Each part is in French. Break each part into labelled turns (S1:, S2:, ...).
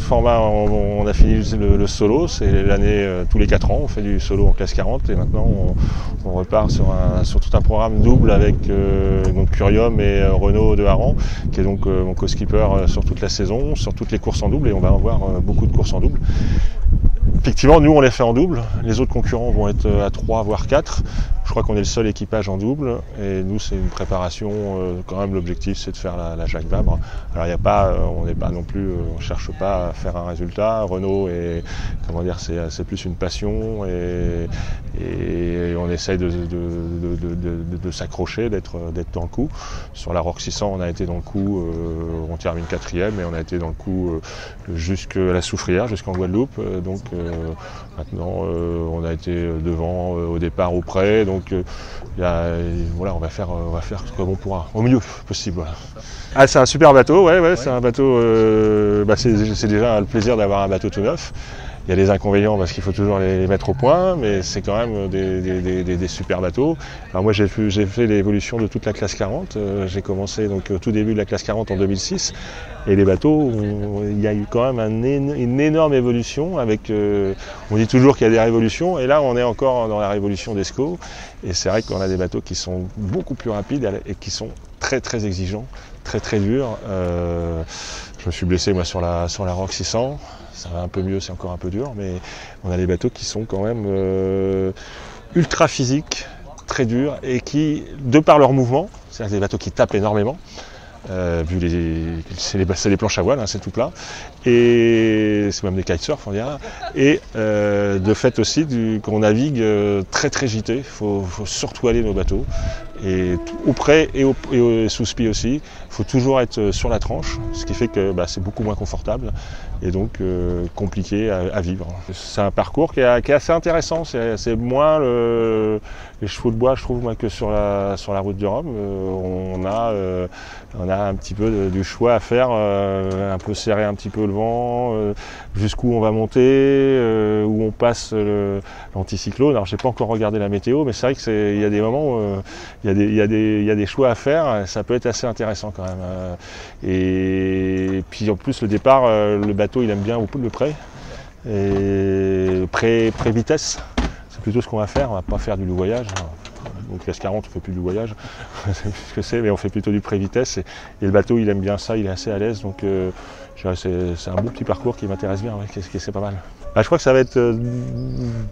S1: format, on a fini le solo, c'est l'année tous les 4 ans, on fait du solo en classe 40 et maintenant on repart sur tout un programme double avec donc Curium et Renaud de Haran, qui est donc mon co-skipper sur toute la saison, sur toutes les courses en double, et on va avoir beaucoup de courses en double. Effectivement, nous on les fait en double, les autres concurrents vont être à 3 voire 4. Je crois qu'on est le seul équipage en double et nous c'est une préparation, quand même l'objectif c'est de faire la Jacques Vabre. Alors il n'y a pas, on n'est pas non plus, on cherche pas à faire un résultat. Renaud est, comment dire, c'est plus une passion et on essaye de s'accrocher, d'être dans le coup. Sur la Rock 600 on a été dans le coup, on termine 4e et on a été dans le coup jusqu'à la Soufrière, jusqu'en Guadeloupe. Donc maintenant on a été devant au départ au pré. Donc voilà, on va faire comme on pourra, au mieux possible. Voilà. Ah, c'est un super bateau, ouais. C'est un bateau, c'est déjà le plaisir d'avoir un bateau tout neuf. Il y a des inconvénients parce qu'il faut toujours les mettre au point, mais c'est quand même des super bateaux. Alors moi j'ai fait l'évolution de toute la classe 40, j'ai commencé donc au tout début de la classe 40 en 2006, et les bateaux, il y a eu quand même une énorme évolution avec, on dit toujours qu'il y a des révolutions, et là on est encore dans la révolution d'Esco, et c'est vrai qu'on a des bateaux qui sont beaucoup plus rapides et qui sont très très exigeants, très durs. Je me suis blessé moi sur la Rock 600. Ça va un peu mieux, c'est encore un peu dur, mais on a des bateaux qui sont quand même ultra physiques, très durs, et qui, de par leur mouvement, c'est-à-dire des bateaux qui tapent énormément, vu c'est des planches à voile, hein, c'est tout plat, et c'est même des kitesurf on dirait, et de fait aussi qu'on navigue très gité, il faut surtout aller nos bateaux, et au près et sous spi aussi, il faut toujours être sur la tranche, ce qui fait que c'est beaucoup moins confortable et donc compliqué à vivre. C'est un parcours qui est assez intéressant, c'est moins les chevaux de bois je trouve moi, que sur la route du Rhum. On a un petit peu du choix à faire, un peu serrer un petit peu le vent, jusqu'où on va monter, où on passe l'anticyclone. Alors j'ai pas encore regardé la météo, mais c'est vrai qu'il y a des moments où il y a des choix à faire, ça peut être assez intéressant quand même. Et puis en plus le départ, le bateau il aime bien beaucoup le pré, et pré-vitesse, c'est plutôt ce qu'on va faire, on va pas faire du voyage. Donc classe 40 on fait plus du voyage, c'est ce que c'est, mais on fait plutôt du pré-vitesse, et le bateau il aime bien ça, il est assez à l'aise, donc c'est un beau petit parcours qui m'intéresse bien, ouais, c'est pas mal. Je crois que ça va être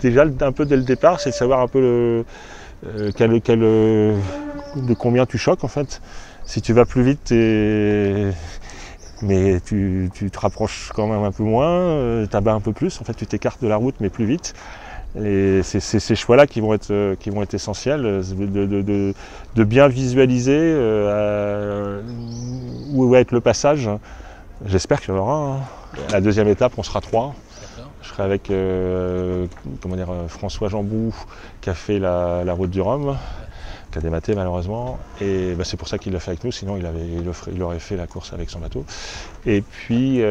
S1: déjà un peu dès le départ, c'est de savoir un peu de combien tu choques en fait. Si tu vas plus vite, mais tu te rapproches quand même un peu moins, tu abats un peu plus, en fait tu t'écartes de la route mais plus vite. Et c'est ces choix-là qui vont être essentiels, de bien visualiser où va être le passage. J'espère qu'il y en aura. Hein. La deuxième étape, on sera 3. Je serai avec François Jambou qui a fait la route du Rhum, qui a dématé malheureusement, et c'est pour ça qu'il l'a fait avec nous, sinon il aurait fait la course avec son bateau. Et puis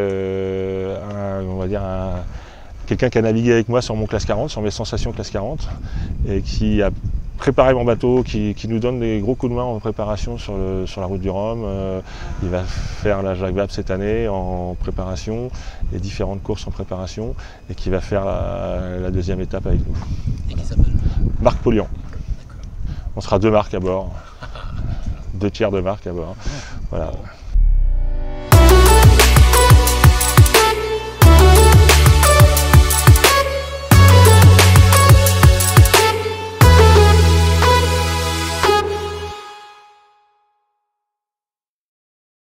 S1: quelqu'un qui a navigué avec moi sur mon classe 40, sur mes sensations classe 40, et qui a préparé mon bateau, qui nous donne des gros coups de main en préparation sur la route du Rhum. Il va faire la Jacques Vabre cette année en préparation, les différentes courses en préparation, et qui va faire la deuxième étape avec nous.
S2: Et qui s'appelle
S1: Marc Pollian. On sera 2 marques à bord, 2 tiers de marque à bord. Voilà.